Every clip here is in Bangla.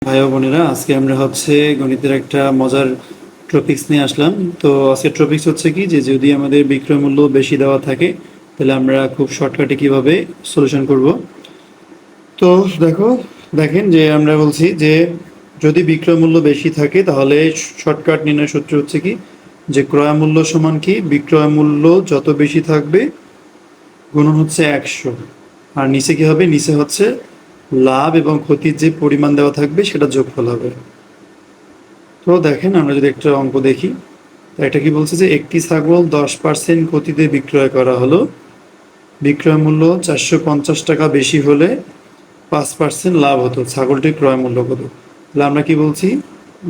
ভাই ও বোনেরা, আজকে আমরা গণিতের একটা মজার টপিকস নিয়ে আসলাম। তো আজকের টপিকস হচ্ছে কি, যে যদি আমাদের বিক্রয় মূল্য বেশি দেওয়া থাকে তাহলে আমরা খুব শর্টকাটে কিভাবে সলিউশন করব। তো দেখেন যে আমরা বলছি যে যদি বিক্রয় মূল্য বেশি থাকে তাহলে শর্টকাট নির্ণয় সূত্র হচ্ছে কি, যে ক্রয় মূল্য সমান কি বিক্রয় মূল্য যত বেশি থাকবে গুণন হচ্ছে 100। আর নিচে কি হবে, নিচে হচ্ছে লাভ এবং ক্ষতির যে পরিমাণ দেওয়া থাকবে সেটা যোগফল হবে। তো দেখেন আমরা যদি একটা অঙ্ক দেখি, তো এটা কি বলছে যে একটি ছাগল 10% ক্ষতিতে বিক্রয় করা হলো, বিক্রয় মূল্য 450 টাকা বেশি হলে 5% লাভ হতো, ছাগলটির ক্রয় মূল্য কত? তাহলে আমরা কি বলছি,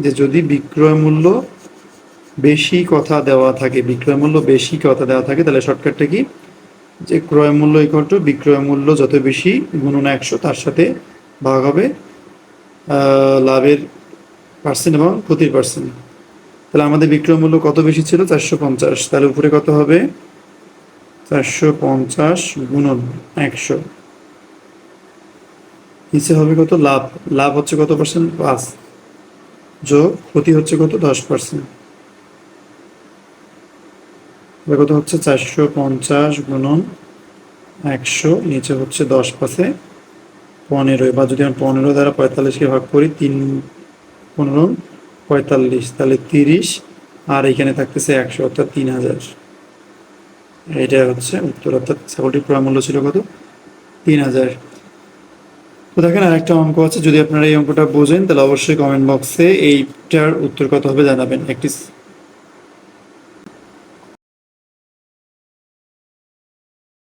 যে যদি বিক্রয় মূল্য বেশি কথা দেওয়া থাকে, বিক্রয় মূল্য বেশি কথা দেওয়া থাকে, তাহলে শর্টকাটটা কি, যে ক্রয় মূল্য ইকুয়াল টু বিক্রয় মূল্য যত বেশি গুণন 100, তার সাথে ভাগ হবে লাভের পার্সেন্ট এবং ক্ষতির পার্সেন্ট। তাহলে আমাদের বিক্রয় মূল্য কত বেশি ছিল, 450, তাহলে উপরে কত হবে, 450 গুণন 100, নিচে হবে কত, লাভ। লাভ হচ্ছে কত পার্সেন্ট, 5, যোগ ক্ষতি হচ্ছে কত, 10%। কত হচ্ছে, 450 গুণন 100, নিচে হচ্ছে 10 15। এবার যদি আমি 15 দ্বারা 45কে ভাগ করি, 3 15 45, তাহলে 30, আর এখানে থাকতেছে 100, অর্থাৎ 3000। এটা হচ্ছে উত্তর, অর্থাৎ ছাগলটির ক্রয় মূল্য ছিল কত, 3000। তো দেখেন আরেকটা অঙ্ক আছে, যদি আপনারা এই অঙ্কটা বোঝেন তাহলে অবশ্যই কমেন্ট বক্সে এইটার উত্তর কত হবে জানাবেন। একটি